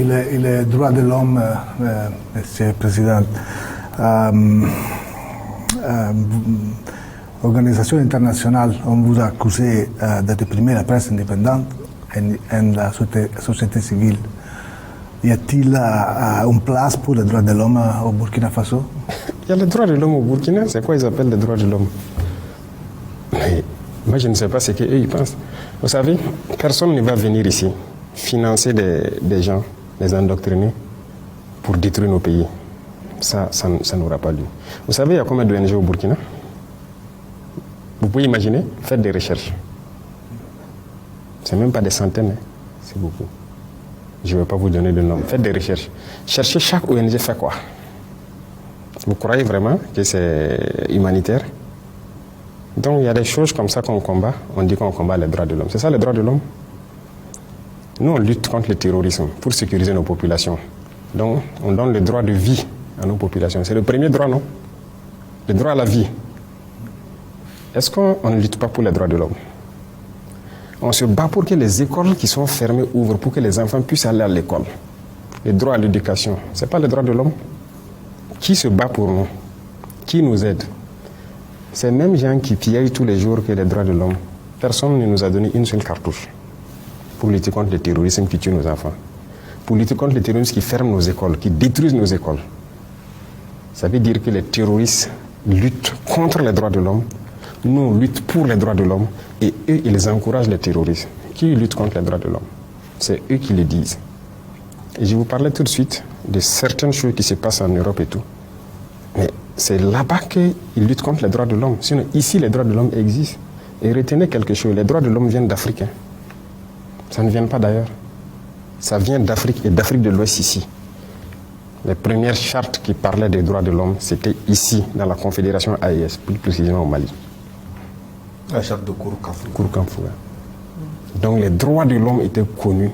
Et les droits de l'homme, Monsieur le Président, l'organisation internationale, on vous a accusé de réprimer la presse indépendante et la société civile. Y a-t-il une place pour les droits de l'homme au Burkina Faso? Il y a les droits de l'homme au Burkina, c'est quoi ils appellent les droits de l'homme? Mais moi je ne sais pas ce qu'eux ils pensent. Vous savez, personne ne va venir ici financer des gens, les endoctriner pour détruire nos pays. Ça n'aura pas lieu. Vous savez, il y a combien d'ONG au Burkina? Vous pouvez imaginer, faites des recherches. C'est même pas des centaines, hein. C'est beaucoup. Je ne vais pas vous donner de nom. Faites des recherches. Cherchez chaque ONG fait quoi. Vous croyez vraiment que c'est humanitaire? Donc il y a des choses comme ça qu'on combat. On dit qu'on combat les droits de l'homme. C'est ça les droits de l'homme? Nous, on lutte contre le terrorisme pour sécuriser nos populations. Donc on donne le droit de vie à nos populations. C'est le premier droit, non? Le droit à la vie. Est-ce qu'on ne lutte pas pour les droits de l'homme? On se bat pour que les écoles qui sont fermées ouvrent, pour que les enfants puissent aller à l'école. Le droit à l'éducation, ce n'est pas le droit de l'homme. Qui se bat pour nous? Qui nous aide? Ces mêmes gens qui pillent tous les jours que les droits de l'homme, personne ne nous a donné une seule cartouche pour lutter contre le terrorisme qui tue nos enfants, pour lutter contre le terrorisme qui ferme nos écoles, qui détruisent nos écoles. Ça veut dire que les terroristes luttent contre les droits de l'homme. Nous, on lutte pour les droits de l'homme et eux, ils encouragent les terroristes. Qui luttent contre les droits de l'homme? C'est eux qui le disent. Et je vous parlais tout de suite de certaines choses qui se passent en Europe et tout. Mais c'est là-bas qu'ils luttent contre les droits de l'homme. Sinon, ici, les droits de l'homme existent. Et retenez quelque chose, les droits de l'homme viennent d'Afrique. Hein. Ça ne vient pas d'ailleurs. Ça vient d'Afrique et d'Afrique de l'Ouest ici. Les premières chartes qui parlaient des droits de l'homme, c'était ici, dans la Confédération AES, plus précisément au Mali. La charte de Kouroukanfouga. Kouroukanfouga. Donc les droits de l'homme étaient connus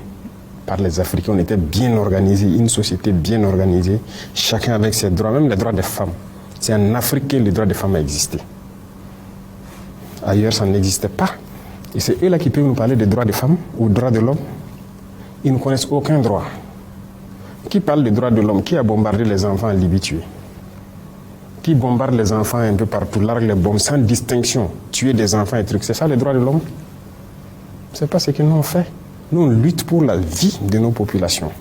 par les Africains. On était bien organisés, une société bien organisée, chacun avec ses droits, même les droits des femmes. C'est en Afrique que les droits des femmes existaient. Ailleurs, ça n'existait pas. Et c'est eux là qui peuvent nous parler des droits des femmes ou des droits de l'homme. Ils ne connaissent aucun droit. Qui parle des droits de l'homme? Qui a bombardé les enfants en Libye tués? Qui bombarde les enfants un peu partout, largue les bombes sans distinction, tuer des enfants et trucs? C'est ça les droits de l'homme? C'est pas ce que nous on fait. Nous on lutte pour la vie de nos populations.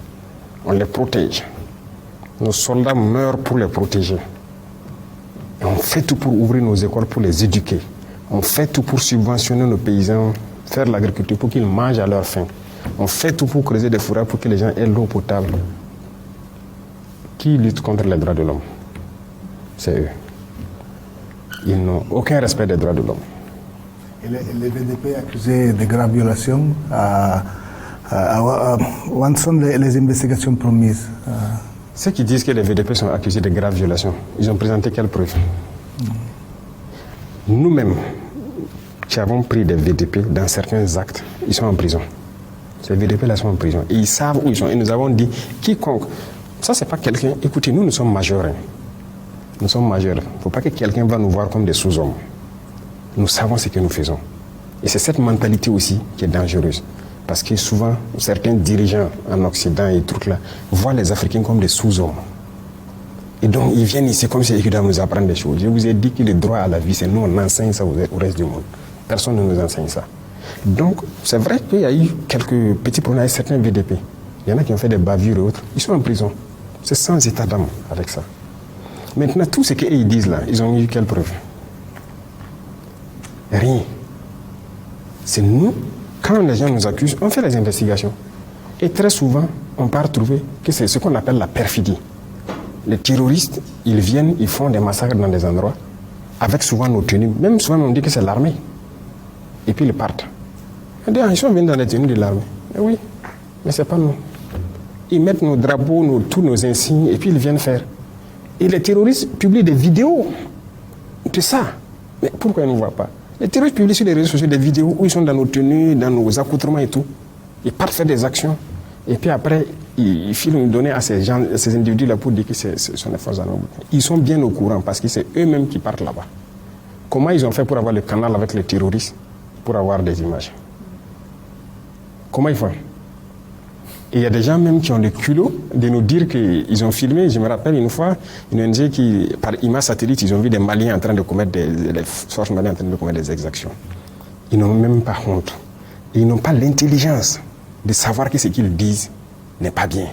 On les protège. Nos soldats meurent pour les protéger. Et on fait tout pour ouvrir nos écoles, pour les éduquer. On fait tout pour subventionner nos paysans, faire l'agriculture pour qu'ils mangent à leur faim. On fait tout pour creuser des fourrages pour que les gens aient l'eau potable. Qui lutte contre les droits de l'homme? C'est eux. Ils n'ont aucun respect des droits de l'homme. Et les VDP accusés de graves violations, où sont les investigations promises? Ceux qui disent que les VDP sont accusés de graves violations, ils ont présenté quelles preuves? Nous-mêmes, qui avons pris des VDP dans certains actes, ils sont en prison. Ces VDP-là sont en prison. Et ils savent où ils sont. Et nous avons dit, quiconque... Ça, c'est pas quelqu'un... Écoutez, nous sommes majeurs. Hein. Nous sommes majeurs. Il ne faut pas que quelqu'un va nous voir comme des sous-hommes. Nous savons ce que nous faisons. Et c'est cette mentalité aussi qui est dangereuse. Parce que souvent, certains dirigeants en Occident et trucs là, voient les Africains comme des sous-hommes. Et donc, ils viennent ici comme si ils doivent nous apprendre des choses. Je vous ai dit que le droit à la vie, c'est nous, on enseigne ça au reste du monde. Personne ne nous enseigne ça. Donc, c'est vrai qu'il y a eu quelques petits problèmes avec certains VDP. Il y en a qui ont fait des bavures et autres. Ils sont en prison. C'est sans état d'âme avec ça. Maintenant, tout ce qu'ils disent là, ils ont eu quelle preuve? Rien. C'est nous, quand les gens nous accusent, on fait les investigations. Et très souvent, on part trouver que c'est ce qu'on appelle la perfidie. Les terroristes, ils viennent, ils font des massacres dans des endroits, avec souvent nos tenues. Même souvent, on dit que c'est l'armée. Et puis ils partent. Ils sont venus dans les tenues de l'armée. Oui, mais ce n'est pas nous. Ils mettent nos drapeaux, tous nos insignes, et puis ils viennent faire. Et les terroristes publient des vidéos de ça. Mais pourquoi ils ne nous voient pas? Les terroristes publient sur les réseaux sociaux des vidéos où ils sont dans nos tenues, dans nos accoutrements et tout. Ils partent faire des actions. Et puis après, ils filent nous donner à ces gens, à ces individus-là pour dire que ce sont des forces armées. Ils sont bien au courant parce que c'est eux-mêmes qui partent là-bas. Comment ils ont fait pour avoir le canal avec les terroristes, pour avoir des images? Comment ils font? Et il y a des gens même qui ont le culot de nous dire qu'ils ont filmé. Je me rappelle une fois, une ONG qui, par image satellite, ils ont vu des Maliens en train de commettre les forces maliennes en train de commettre des exactions. Ils n'ont même pas honte. Et ils n'ont pas l'intelligence de savoir que ce qu'ils disent n'est pas bien.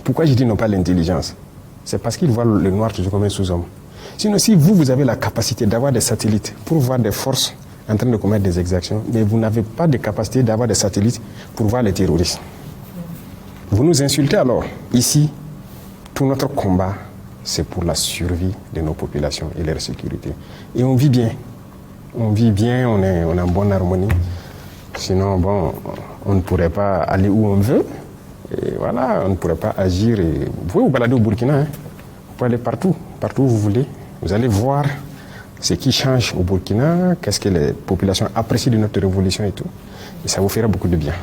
Pourquoi je dis n'ont pas l'intelligence? C'est parce qu'ils voient le noir toujours comme un sous-homme. Sinon, si vous avez la capacité d'avoir des satellites pour voir des forces en train de commettre des exactions, mais vous n'avez pas de capacité d'avoir des satellites pour voir les terroristes. Vous nous insultez alors. Ici, tout notre combat, c'est pour la survie de nos populations et leur sécurité. Et on vit bien. On vit bien, on est en bonne harmonie. Sinon, bon, on ne pourrait pas aller où on veut. Et voilà, on ne pourrait pas agir. Et vous pouvez vous balader au Burkina. Hein. Vous pouvez aller partout où vous voulez. Vous allez voir ce qui change au Burkina, qu'est-ce que les populations apprécient de notre révolution et tout. Et ça vous fera beaucoup de bien.